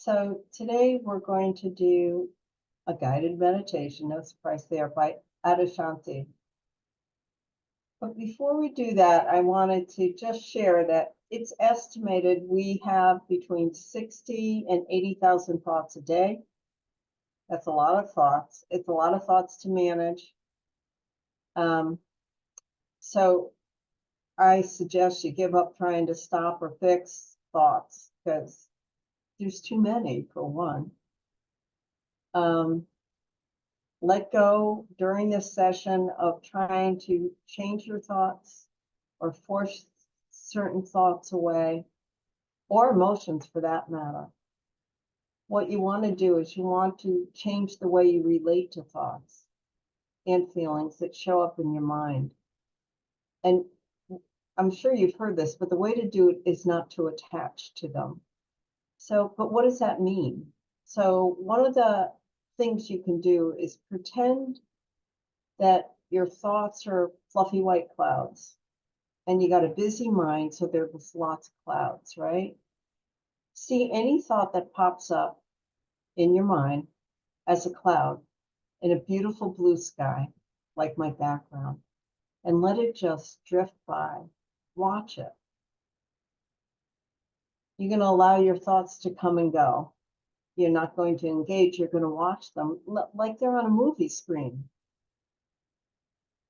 So today we're going to do a guided meditation, no surprise there, by Adashanti. But before we do that, I wanted to just share that it's estimated we have between 60 and 80,000 thoughts a day. That's a lot of thoughts. It's a lot of thoughts to manage. So I suggest you give up trying to stop or fix thoughts because there's too many for one. Let go during this session of trying to change your thoughts or force certain thoughts away, or emotions for that matter. What you want to do is you want to change the way you relate to thoughts and feelings that show up in your mind. And I'm sure you've heard this, but the way to do it is not to attach to them. So, but what does that mean? So one of the things you can do is pretend that your thoughts are fluffy white clouds and you got a busy mind, so there's lots of clouds, right? See any thought that pops up in your mind as a cloud in a beautiful blue sky, like my background, and let it just drift by. Watch it. You're going to allow your thoughts to come and go. You're not going to engage. You're going to watch them like they're on a movie screen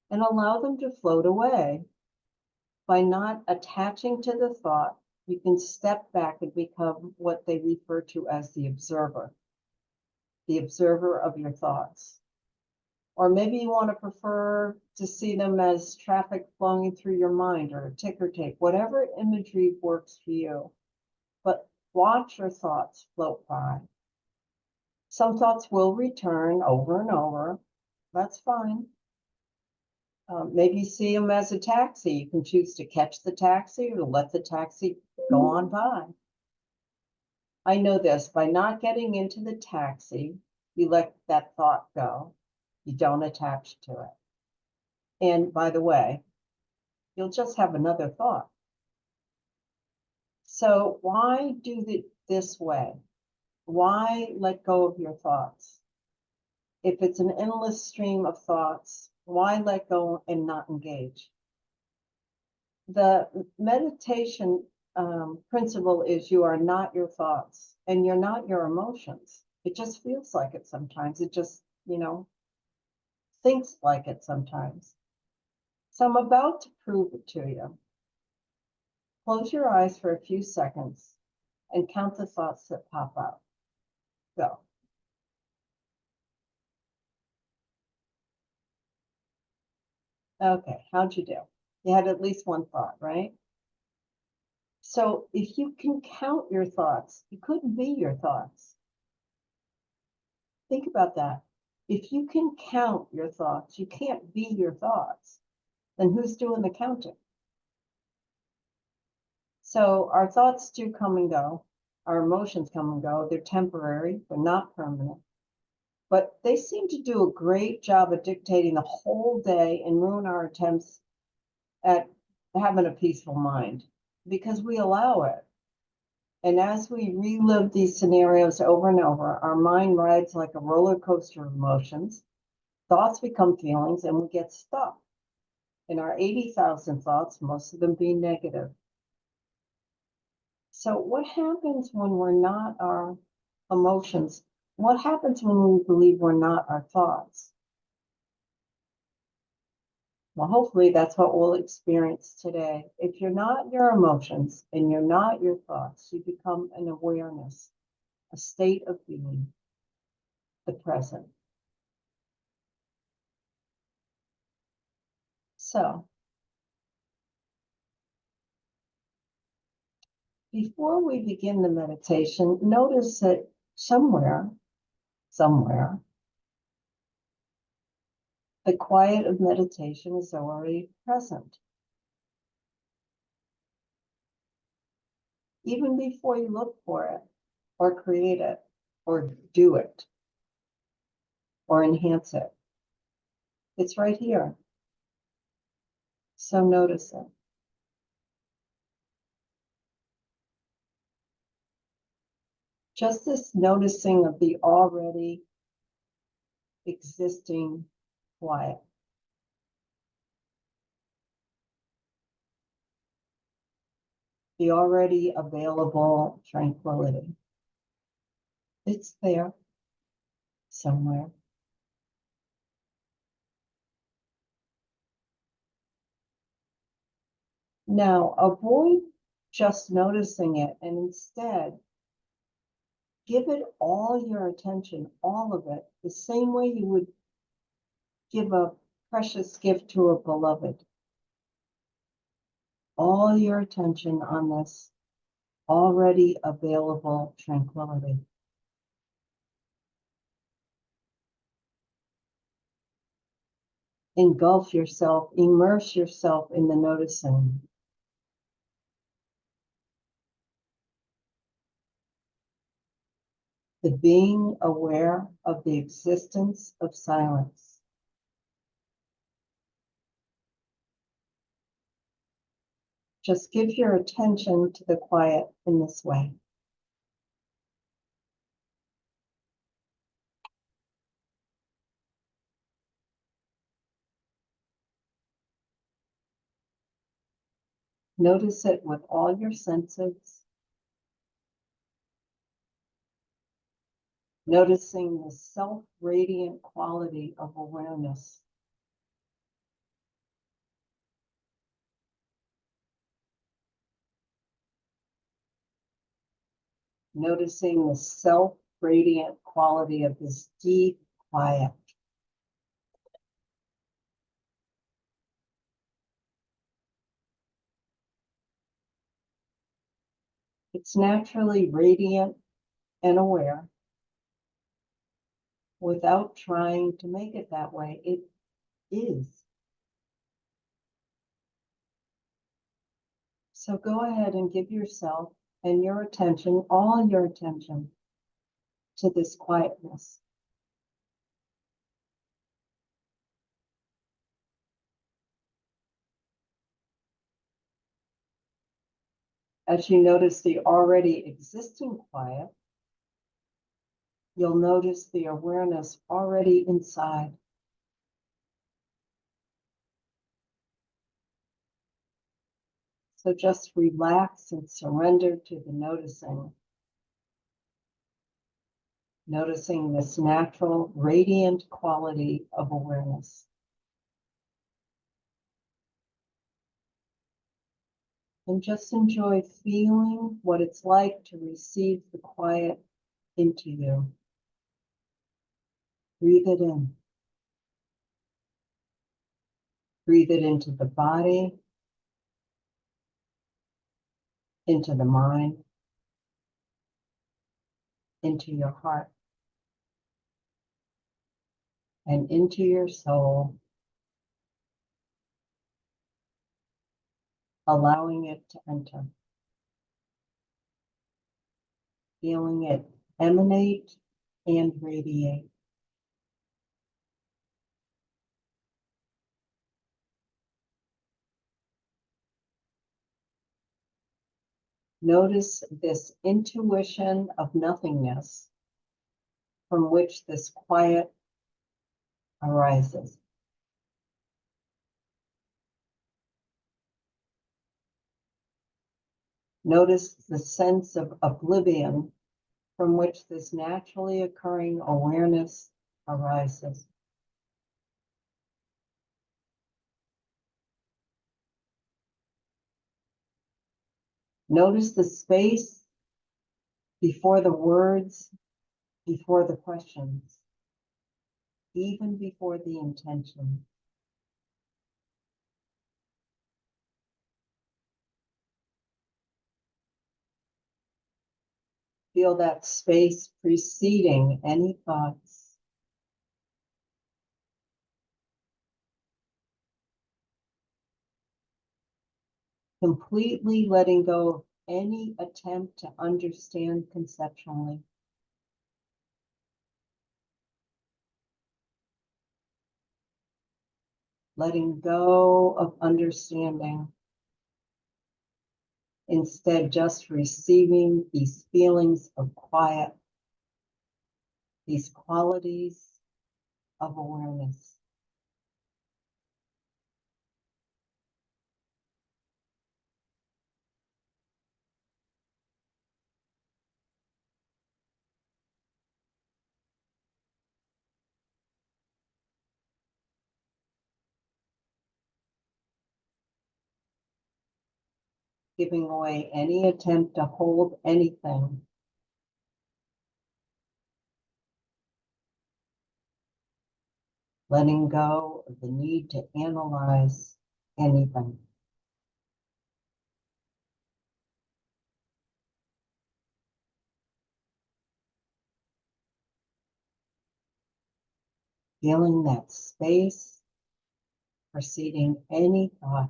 and allow them to float away. By not attaching to the thought, you can step back and become what they refer to as the observer of your thoughts. Or maybe you want to prefer to see them as traffic flowing through your mind or a ticker tape, whatever imagery works for you. But watch your thoughts float by. Some thoughts will return over and over. That's fine. Maybe see them as a taxi. You can choose to catch the taxi or to let the taxi go on by. I know this, by not getting into the taxi, you let that thought go. You don't attach to it. And by the way, you'll just have another thought. So why do it this way? Why let go of your thoughts? If it's an endless stream of thoughts, why let go and not engage? The meditation principle is you are not your thoughts and you're not your emotions. It just feels like it sometimes. It just, thinks like it sometimes. So I'm about to prove it to you. Close your eyes for a few seconds and count the thoughts that pop out. Go. Okay, how'd you do? You had at least one thought, right? So if you can count your thoughts, you couldn't be your thoughts. Think about that. If you can count your thoughts, you can't be your thoughts. Then who's doing the counting? So our thoughts do come and go. Our emotions come and go. They're temporary, they're not permanent. But they seem to do a great job of dictating the whole day and ruin our attempts at having a peaceful mind because we allow it. And as we relive these scenarios over and over, our mind rides like a roller coaster of emotions. Thoughts become feelings and we get stuck in our 80,000 thoughts, most of them being negative. So what happens when we're not our emotions? What happens when we believe we're not our thoughts? Well, hopefully that's what we'll experience today. If you're not your emotions and you're not your thoughts, you become an awareness, a state of being, the present. So, before we begin the meditation, notice that somewhere, the quiet of meditation is already present. Even before you look for it, or create it, or do it, or enhance it. It's right here. So notice it. Just this noticing of the already existing quiet. The already available tranquility. It's there somewhere. Now, avoid just noticing it and instead give it all your attention, all of it, the same way you would give a precious gift to a beloved. All your attention on this already available tranquility. Engulf yourself, immerse yourself in the noticing. The being aware of the existence of silence. Just give your attention to the quiet in this way. Notice it with all your senses. Noticing the self-radiant quality of awareness. Noticing the self-radiant quality of this deep quiet. It's naturally radiant and aware without trying to make it that way. It is. So go ahead and give yourself and your attention, all your attention, to this quietness. As you notice the already existing quiet, you'll notice the awareness already inside. So just relax and surrender to the noticing. Noticing this natural, radiant quality of awareness. And just enjoy feeling what it's like to receive the quiet into you. Breathe it in. Breathe it into the body, into the mind, into your heart, and into your soul, allowing it to enter. Feeling it emanate and radiate. Notice this intuition of nothingness from which this quiet arises. Notice the sense of oblivion from which this naturally occurring awareness arises. Notice the space before the words, before the questions, even before the intention. Feel that space preceding any thoughts. Completely letting go of any attempt to understand conceptually. Letting go of understanding. Instead, just receiving these feelings of quiet, these qualities of awareness. Giving away any attempt to hold anything. Letting go of the need to analyze anything. Feeling that space preceding any thought.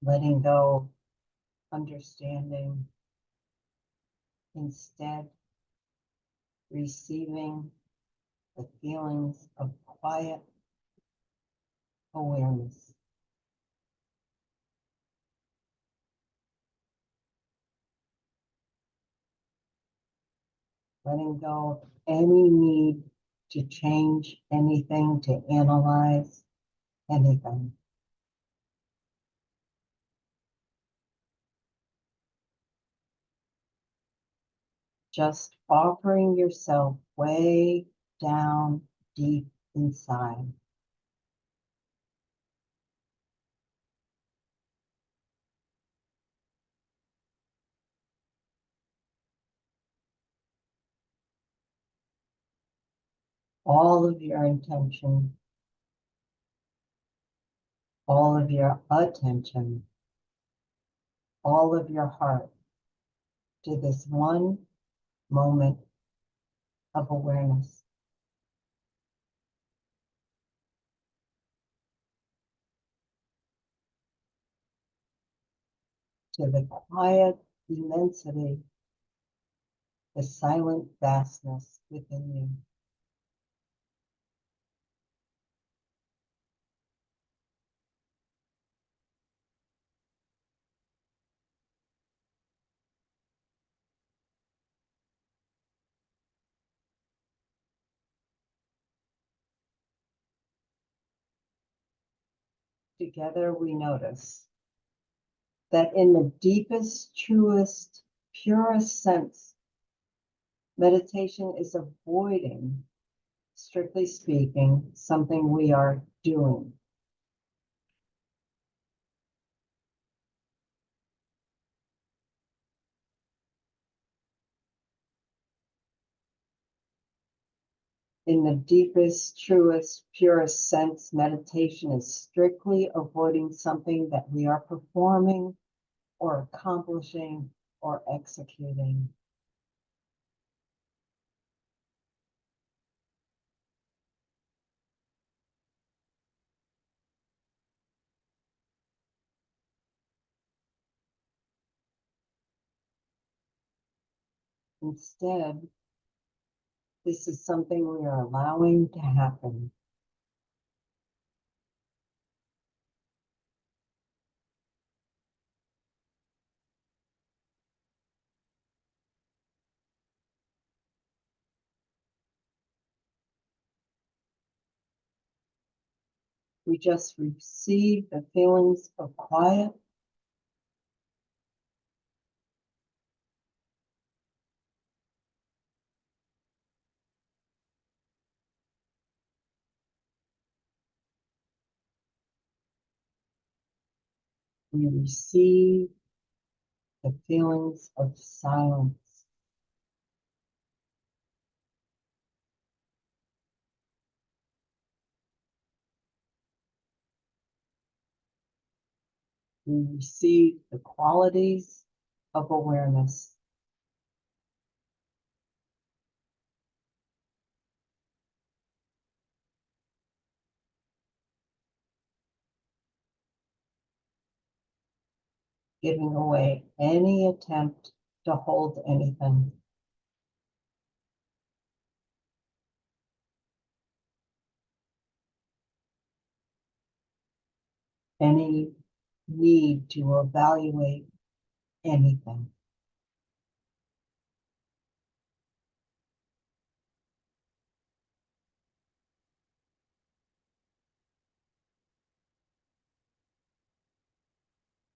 Letting go, understanding, instead receiving the feelings of quiet awareness. Letting go of any need to change anything, to analyze anything. Just offering yourself way down deep inside. All of your intention, all of your attention, all of your heart to this one moment of awareness. To the quiet immensity, the silent vastness within you. Together we notice that in the deepest, truest, purest sense, meditation is avoiding, strictly speaking, something we are doing. In the deepest, truest, purest sense, meditation is strictly avoiding something that we are performing or accomplishing or executing. Instead, this is something we are allowing to happen. We just receive the feelings of quiet. We receive the feelings of silence. We receive the qualities of awareness. Giving away any attempt to hold anything. any need to evaluate anything.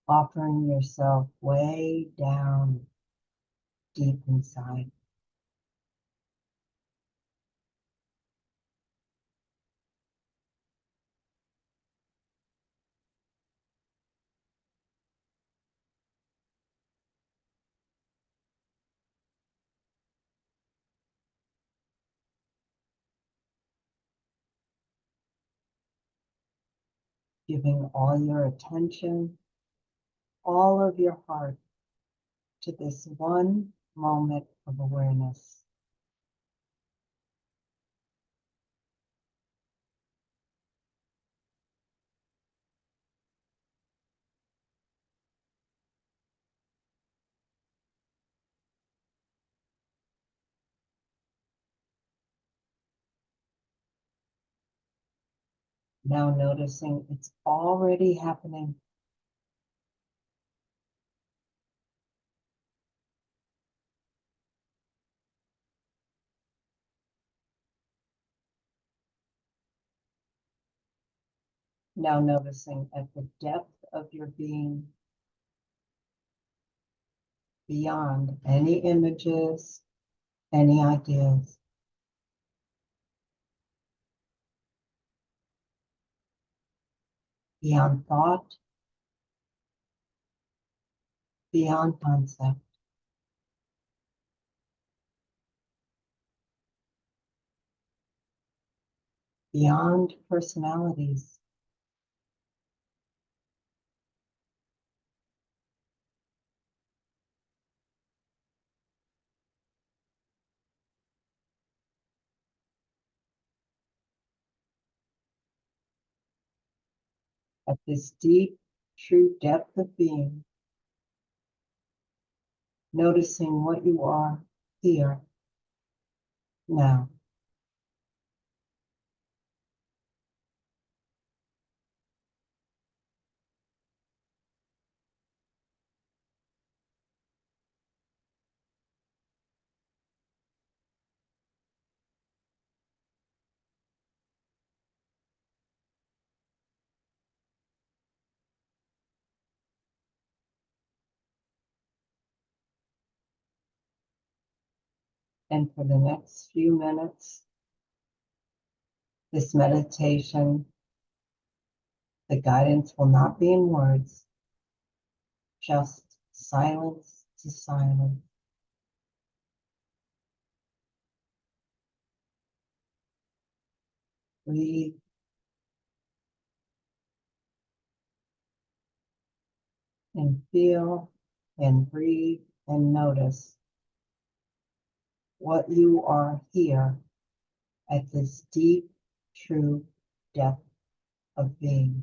Offering yourself way down deep inside. Giving all your attention, all of your heart to this one moment of awareness. Now noticing it's already happening. Now noticing at the depth of your being, beyond any images, any ideas. Beyond thought, beyond concept. Beyond personalities. At this deep, true depth of being, noticing what you are here, now. And for the next few minutes, this meditation, the guidance will not be in words, just silence to silence. Breathe and feel and breathe and notice what you are here at this deep, true depth of being.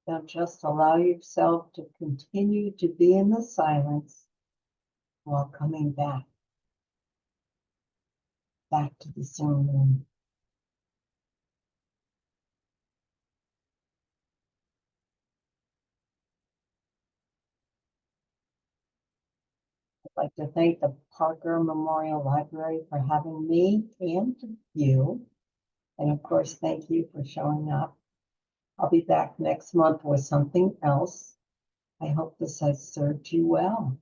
Now just allow yourself to continue to be in the silence while coming back. back to the Zoom room. I'd like to thank the Parker Memorial Library for having me and you. And of course, thank you for showing up. I'll be back next month with something else. I hope this has served you well.